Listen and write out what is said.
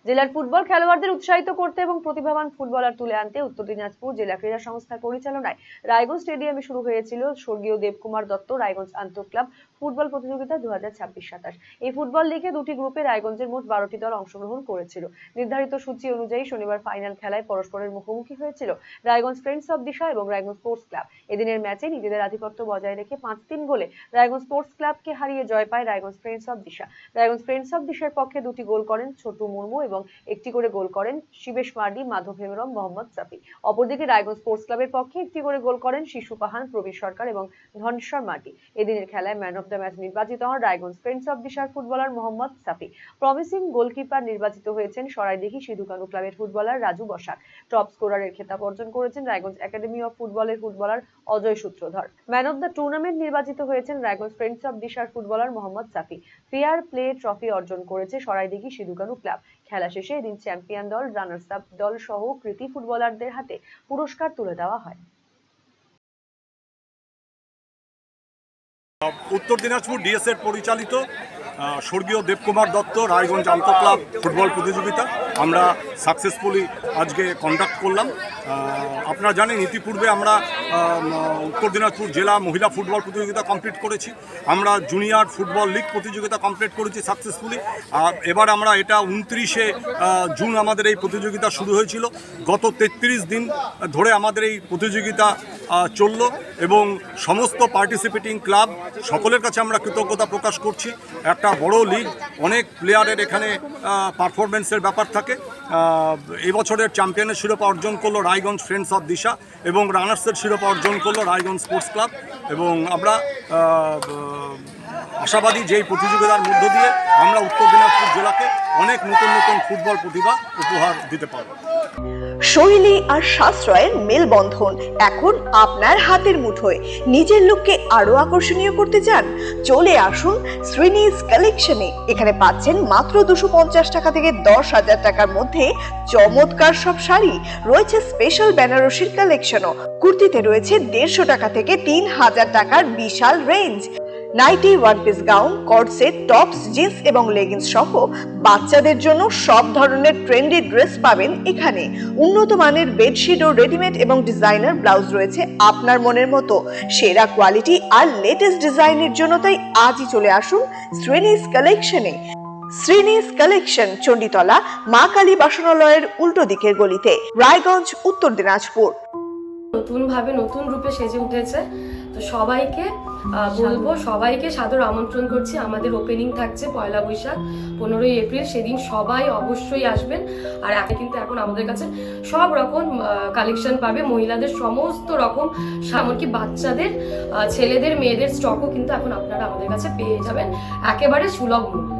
জেলার ফুটবল খেলোয়াড়দের উৎসাহিত করতে এবং প্রতিভাবান ফুটবলার তুলে আনতে উত্তর দিনাজপুর জেলা ক্রীড়া সংস্থার পরিচালনায় রায়গঞ্জ স্টেডিয়ামে শুরু হয়েছিল স্বর্গীয় দেবকুমার দত্ত রায়গঞ্জ আন্তঃক্লাব ফুটবল প্রতিযোগিতা 2026-27। এই ফুটবল লিগে দুটি গ্রুপে রায়গঞ্জের মোট 12টি দল অংশগ্রহণ করেছিল। নির্ধারিত সূচি অনুযায়ী শনিবার ফাইনাল খেলায় পরস্পরের মুখোমুখি হয়েছিল রায়গঞ্জ ফ্রেন্ডস অব দিশা এবং রায়গঞ্জ স্পোর্টস ক্লাব। এদিনের ম্যাচে নিজেদের আধিপত্য বজায় রেখে 5-3 গোলে রায়গঞ্জ স্পোর্টস ক্লাবকে হারিয়ে জয় পায় Raiganj friends of Disha. Raiganj friends of দিশার পক্ষে দুটি গোল করেন ছোটু মুর্মু এবং একটি করে গোল করেন শিবেশ মার্ডি, মাধব হেমরম, মোহাম্মদ সাফি। অপরদিকে রায়গঞ্জ স্পোর্টস ক্লাবের পক্ষে একটি করে গোল করেন শিশু পাহান, প্রবীর সরকার এবং ধনেশ্বর মার্ডি। এদিনের খেলায় ম্যান অফ দ্য ম্যাচ নির্বাচিত হন রায়গঞ্জ ফ্রেন্ডস অব দিশার footballer Mohammad Safi. Promising goalkeeper নির্বাচিত হয়েছেন সরাইদিঘি সিধুকানু ক্লাবের ফুটবলার রাজু বসাক। টপ স্কোরারের খেতাব অর্জন করেছেন রায়গঞ্জ একাডেমি অফ ফুটবলের footballer Ajay Sutradhar. Man of the tournament নির্বাচিত হয়েছেন রায়গঞ্জ ফ্রেন্ডস অব দিশার footballer Mohammad Safi. Fair play trophy অর্জন করেছে সরাইদিঘি সিধুকানু ক্লাব। খেলা শেষে এদিন চ্যাম্পিয়ন দল, রানার্স আপ দল সহ কৃতি ফুটবলারদের হাতে পুরস্কার তুলে দেওয়া হয়। উত্তর দিনাজপুর ডিএসএর পরিচালিত স্বর্গীয় দেবকুমার দত্ত রায়গঞ্জ আন্তঃক্লাব ফুটবল প্রতিযোগিতা আমরা সাকসেসফুলি আজকে কন্ডাক্ট করলাম। আপনারা জানেন ইতিপূর্বে আমরা উত্তর দিনাজপুর জেলা মহিলা ফুটবল প্রতিযোগিতা কমপ্লিট করেছি, আমরা জুনিয়র ফুটবল লিগ প্রতিযোগিতা কমপ্লিট করেছি সাকসেসফুলি। এবার আমরা এটা 29শে জুন আমাদের এই প্রতিযোগিতা শুরু হয়েছিল। গত 33 দিন ধরে আমাদের এই প্রতিযোগিতা চলল এবং সমস্ত পার্টিসিপেটিং ক্লাব সকলের কাছে আমরা কৃতজ্ঞতা প্রকাশ করছি। একটা বড় লিগ, অনেক প্লেয়ারের এখানে পারফরমেন্সের ব্যাপার থাকে। এবছরের চ্যাম্পিয়নের শিরোপা অর্জন করলো রায়গঞ্জ ফ্রেন্ডস অফ দিশা এবং রানার্সের শিরোপা অর্জন করলো রায়গঞ্জ স্পোর্টস ক্লাব। এবং আমরা আশাবাদী যে এই প্রতিযোগিতার মধ্য দিয়ে আমরা উত্তর দিনাজপুর জেলাকে অনেক নতুন নতুন ফুটবল প্রতিভা উপহার দিতে পারব। শৈলী আর সাশ্রয়ের মেলবন্ধন এখন আপনার হাতের মুঠোয়। নিজের লুককে আরো আকর্ষণীয় করতে চান? চলে আসুন শ্রীনিজ কালেকশনে। এখানে পাচ্ছেন মাত্র 250 টাকা থেকে 10,000 টাকার মধ্যে চমৎকার সব শাড়ি। রয়েছে স্পেশাল বেনারসির কালেকশনও। কুর্তিতে রয়েছে 150 টাকা থেকে 3,000 টাকার বিশাল range. Nighty, one piece gown, cord set, tops, jeans এবং লেগিংস সহ বাচ্চাদের জন্য সব ধরনের ট্রেন্ডি ড্রেস পাবেন এখানে। উন্নত মানের বেডশিট ও রেডিমেড এবং ডিজাইনার ব্লাউজ রয়েছে আপনার মনের মতো। সেরা কোয়ালিটি আর লেটেস্ট ডিজাইনের জন্য তাই আজই চলে আসুন শ্রীনিজ কালেকশনে। শ্রীনিজ কালেকশন, চণ্ডীতলা মা কালী বাসনালয়ের উল্টো দিকের গলিতে, রায়গঞ্জ, উত্তর দিনাজপুর। নতুন ভাবে নতুন রূপে সেজে উঠেছে, তো সবাইকে বলবো, সবাইকে সাদর আমন্ত্রণ করছি। আমাদের ওপেনিং থাকছে 1 বৈশাখ 15ই এপ্রিল, সেদিন সবাই অবশ্যই আসবেন। আর কিন্তু এখন আমাদের কাছে সব রকম কালেকশন পাবে, মহিলাদের সমস্ত রকম, এমনকি বাচ্চাদের, ছেলেদের, মেয়েদের স্টকও কিন্তু এখন আপনারা আমাদের কাছে পেয়ে যাবেন একেবারে সুলভ মূল্যে।